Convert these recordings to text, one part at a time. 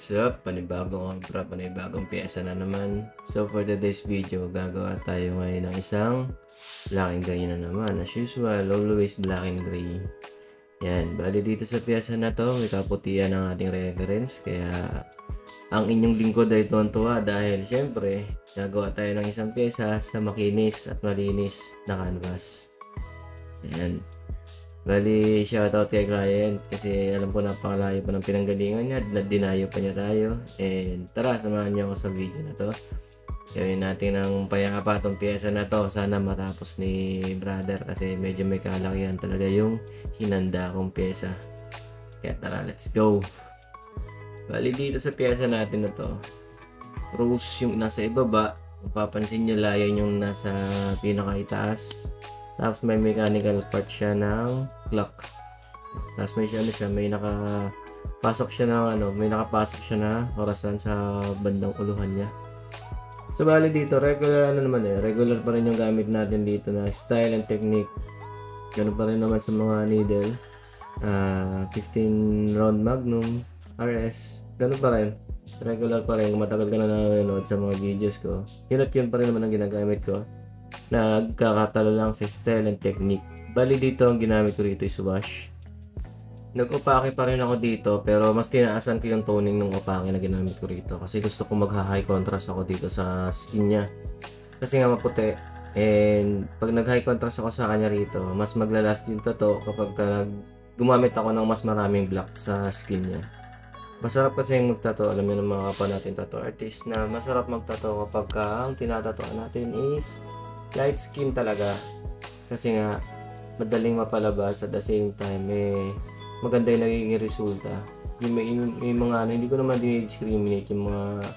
What's up? Panibagong obra, panibagong piyesa na naman. So for today's video, gagawa tayo ngayon ng isang black and gray na naman. As usual, always black and gray. Yan, bali dito sa piyesa na to, may kaputihan ang ating reference. Kaya ang inyong lingkod ay tuwan-tuwa dahil syempre, gagawa tayo ng isang piyesa sa makinis at malinis na canvas. Yan. Bali, shoutout kay client kasi alam ko napakalayo pa ng pinanggalingan niya at dinayo pa niya tayo. And tara, samahan niyo ako sa video na to. Gawin natin ng payapa tong piyesa na to. Sana matapos ni brother kasi medyo may kalakihan talaga yung hinanda kong piyesa. Kaya tara, let's go! Bali, dito sa piyesa natin na to, rose yung nasa ibaba. Mapapansin nyo layan yung nasa pinakaitaas. Tapos may mechanical part siya ng clock. Tapos may nakapasok siya na orasan sa bandang uluhan niya. So bali dito, regular regular pa rin yung gamit natin dito na style and technique. Ganun pa rin naman sa mga needle. 15 round magnum, RS, ganun pa rin. Regular pa rin, kung matagal ka na nanonood sa mga videos ko. Yun pa rin naman ang ginagamit ko. Nagkakatalo lang sa style and technique. Bali dito ang ginamit ko rito is wash. Nag-opake pa rin ako dito pero mas tinaasan ko yung toning ng opake na ginamit ko rito kasi gusto ko mag-high contrast ako dito sa skin niya. Kasi nga maputi, and pag nag-high contrast ako sa kanya rito, mas maglalast yung tattoo kapag gumamit ako ng mas maraming black sa skin niya. Masarap kasi yung magtato, alam niyo ng mga kapwa natin tattoo artist na masarap magtato kapag ang tinatatoan natin is light skin talaga. Kasi nga madaling mapalabas at the same time maganda yung nagiging resulta. Yung mga hindi ko naman dinidiscriminate yung mga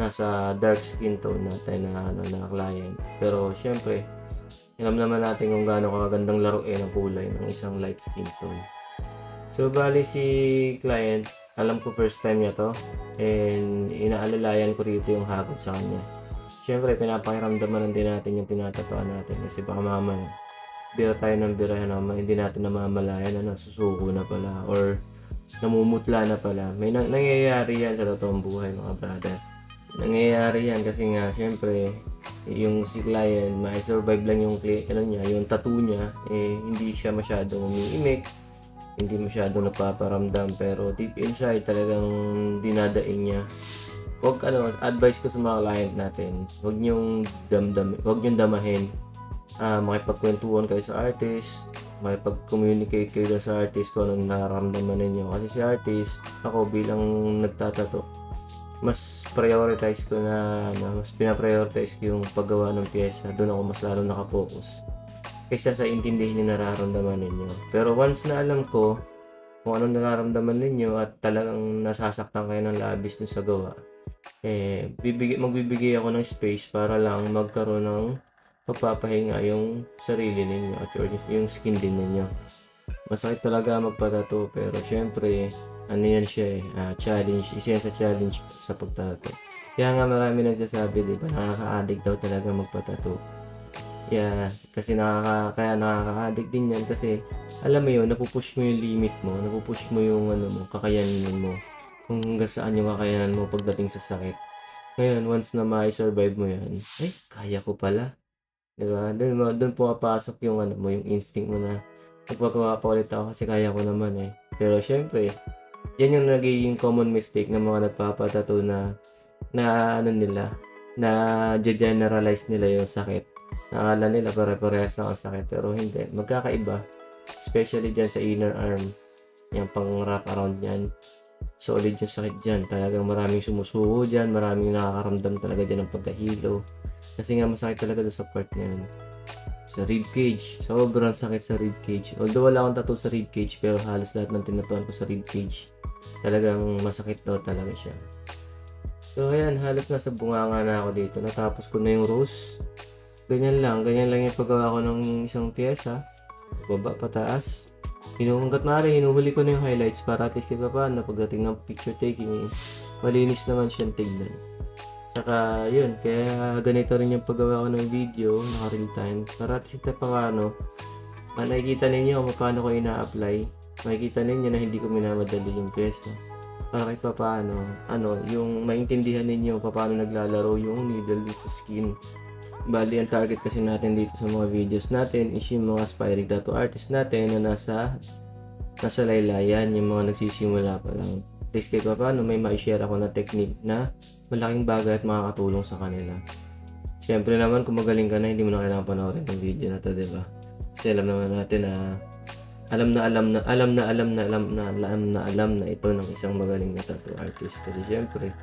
nasa dark skin tone natin na client. Pero syempre, alam naman natin kung gaano kagandang laruin ang kulay ng isang light skin tone. So bali si client, alam ko first time niya to and inaalalayan ko rito yung hagod sa kanya. Siyempre, pinapakiramdaman din natin yung tinatatuan natin kasi baka mamaya bira tayo ng bira hindi natin namamalayan na nasusuko na pala or namumutla na pala. May nangyayari yan sa totoong buhay mga brother. Nangyayari yan kasi nga siyempre yung si client may survive lang yung yung tattoo niya, hindi siya masyadong umiimik, hindi masyadong nagpaparamdam pero deep inside talagang dinadaing niya. Advice ko sa mga client natin, huwag niyong damahin. Makipagkwentuhan kayo sa artist, makipag-communicate kayo sa artist kung anong nararamdaman ninyo. Kasi si artist, ako bilang nagtatato, mas pinaprioritize ko yung paggawa ng piyesa. Doon ako mas lalo nakapokus kaysa sa intindihin yung nararamdaman ninyo. Pero once na alam ko kung anong nararamdaman ninyo at talagang nasasaktan kayo ng labis dun sa gawa, magbibigay ako ng space para lang magkaroon ng pagpapahinga yung sarili ninyo at yung skin din ninyo. Masakit talaga magpatato pero syempre yan siya challenge, isa yan sa challenge sa pagtato. Kaya nga marami nagsasabi, diba, nakaka-addict daw talaga magpatato. Kasi kaya nakaka-addict din yan kasi alam mo yun, napupush mo yung limit mo, napupush mo yung kakayanin mo, kung hanggang saan yung kakayanan mo pagdating sa sakit. Ngayon, once na ma-survive mo yan, kaya ko pala. Diba? Doon pumapasok yung yung instinct mo na magpagawa pa ulit ako kasi kaya ko naman Pero syempre, yan yung nagiging common mistake ng mga nagpapatato na generalize nila yung sakit. Nakala nila pare-parehas lang ang sakit pero hindi. Magkakaiba. Especially dyan sa inner arm. Yung pang wrap around yan. Solid yung sakit dyan. Talagang maraming sumusuko dyan. Maraming nakakaramdam talaga dyan ng pagkahilo. Kasi nga masakit talaga doon sa part na yun. Sa rib cage. Sobrang sakit sa rib cage. Although wala akong tattoo sa rib cage pero halos lahat ng tinatuan ko sa rib cage. Talagang masakit daw talaga siya. So ayan, halos nasa bunganga na ako dito. Natapos ko na yung rose. Ganyan lang yung paggawa ko ng isang piyesa. Baba, pataas. Hanggat maaari, hinuhuli ko na yung highlights para at least na pagdating ng picture taking, malinis naman siyang tignan. Saka yun, kaya ganito rin yung paggawa ko ng video, naka real time. Para at least nakikita ninyo kung paano ko ina-apply. Makikita ninyo na hindi ko minamadali yung piyesa. para kahit papaano, yung maintindihan ninyo paano naglalaro yung needle sa skin. Bali, ang target kasi natin dito sa mga videos natin is yung mga aspiring tattoo artist natin na nasa laylayan, yung mga nagsisimula pa lang. At least kahit papaano may ma-share ako na technique na malaking bagay at makakatulong sa kanila. Siyempre naman kung magaling ka na, hindi mo na kailangan panoorin yung video na to, diba? Kasi alam naman natin na alam na ito ng isang magaling na tattoo artist. Kasi siyempre,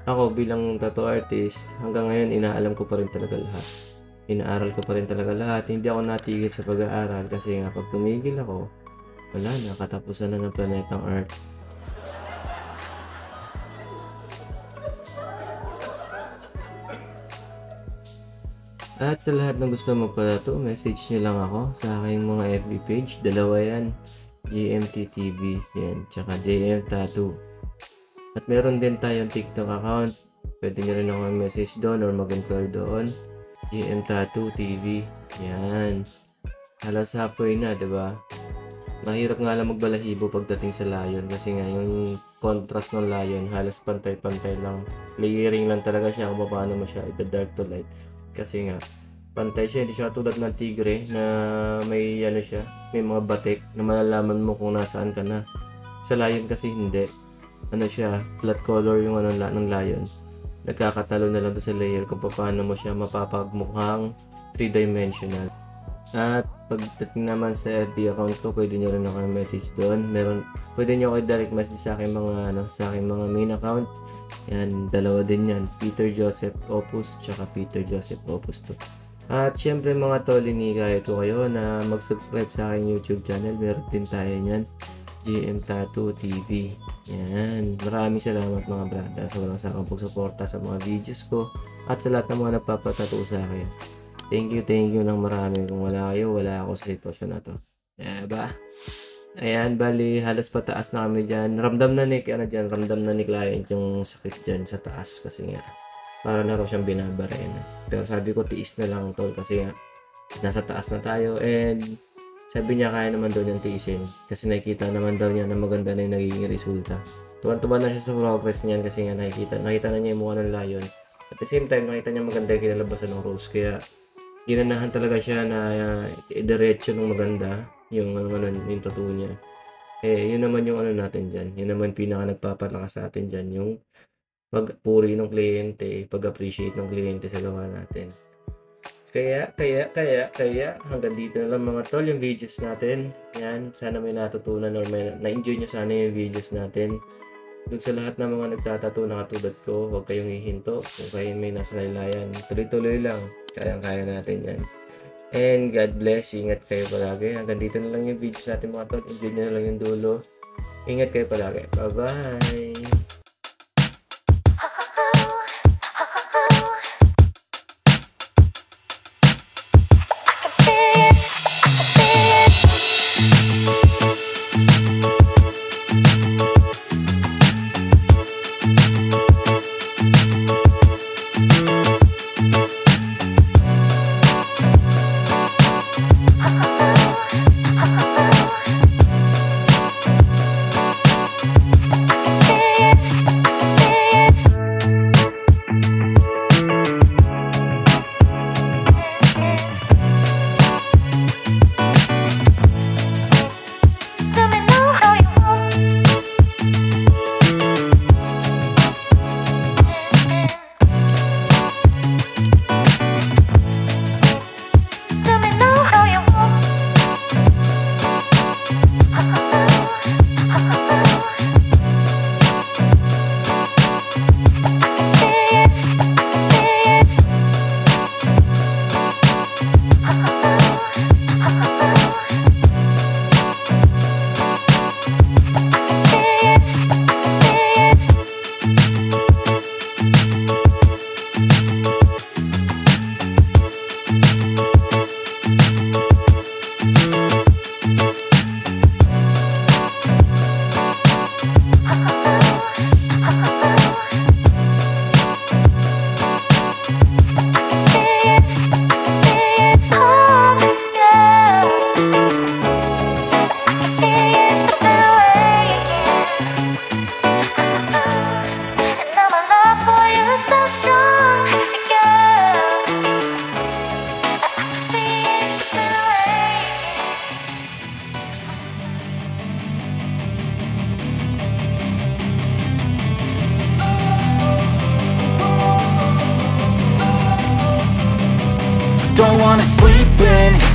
ako bilang tattoo artist, hanggang ngayon inaalam ko pa rin talaga lahat. Inaaral ko pa rin talaga lahat. Hindi ako natigil sa pag-aaral kasi nga pag tumigil ako, wala na, katapusan na ng planetang Earth. At sa lahat ng gusto magpa-tattoo, message nyo lang ako sa aking mga FB page. Dalawa yan, GMTTV, yan, tsaka JM Tattoo. At meron din tayong TikTok account. Pwede nyo rin ako message doon or mag-inquire doon. GM Tattoo TV, yan. Halos halfway na, diba? Mahirap nga lang magbalahibo pagdating sa layon kasi nga yung contrast ng layon halos pantay-pantay lang. Layering lang talaga siya kung paano mo siya ita-dark to light. Kasi nga, pantay siya, hindi siya tulad ng tigre na may may mga batik na malalaman mo kung nasaan ka na. Sa lion kasi hindi. Flat color yung ng lion. Nagkakatalo na lang to sa layer kung paano mo siya mapapagmukhang 3-dimensional. At pagdating naman sa FB account ko, pwede nyo rin ako message doon. Pwede nyo ako direct message sa aking mga main account. Yan, dalawa din yan. Peter Joseph Opus tsaka Peter Joseph Opus 2. At syempre mga tol, kahit ko kayo na mag-subscribe sa aking YouTube channel. Meron din tayo nyan, GM Tattoo TV. Yan, maraming salamat mga brada sa walang sakang pagsuporta sa mga videos ko at sa lahat ng mga nagpapatattoo sa akin. Thank you ng marami. Kung wala kayo, wala ako sa sitwasyon na to. Diba? Ayan, bali, halos pataas na kami dyan. Ramdam na ni client yung sakit dyan sa taas kasi nga, para na raw siyang binabarena. Pero sabi ko, tiis na lang tol kasi nga, nasa taas na tayo and sabi niya kaya naman daw niyang tiisin kasi nakikita naman daw niya na maganda na yung nagiging resulta. Tuwan-tuwa na siya sa progress niyan kasi nga nakita na niya yung mukha ng lion. At the same time, nakita niya maganda yung kinalabasan ng rose kaya ginanahan talaga siya na diretso ng maganda yung tattoo niya. Yun naman yung natin dyan. Yun naman pinaka nagpapalakas sa atin dyan, yung pagpuri ng kliyente, pag-appreciate ng kliyente sa gawa natin. Kaya hanggang dito na lang mga tol yung videos natin. Yan, sana may natutunan or may na-enjoy nyo sana yung videos natin. Doon sa lahat ng mga nagtatato na katulad ko, huwag kayong hihinto. Kung kayo may nasa laylayan, tuloy-tuloy lang. Kayang-kaya natin yan. And God bless. Ingat kayo palagi. Hanggang dito na lang yung videos natin mga tol. Enjoy nyo na lang yung dulo. Ingat kayo palagi. Bye-bye! I can feel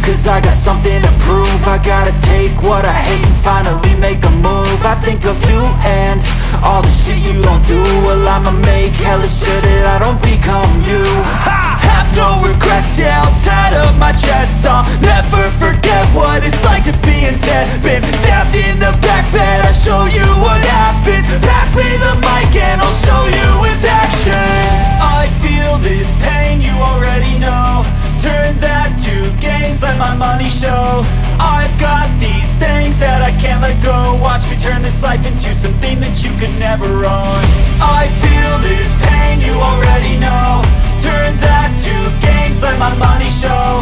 cause I got something to prove. I gotta take what I hate and finally make a move. I think of you and all the shit you don't do. Well, I'ma make hella sure that I don't become you. I have no regrets, yeah, I'll tie up my chest. I'll never forget what it's like to be in debt. Been stabbed in the back bed, I'll show you what happens. Pass me the mic and I'll show you with action. I feel this pain, you already know. Turn that to gains, let my money show. I've got these things that I can't let go. Watch me turn this life into something that you could never own. I feel this pain, you already know. Turn that to gains, let my money show.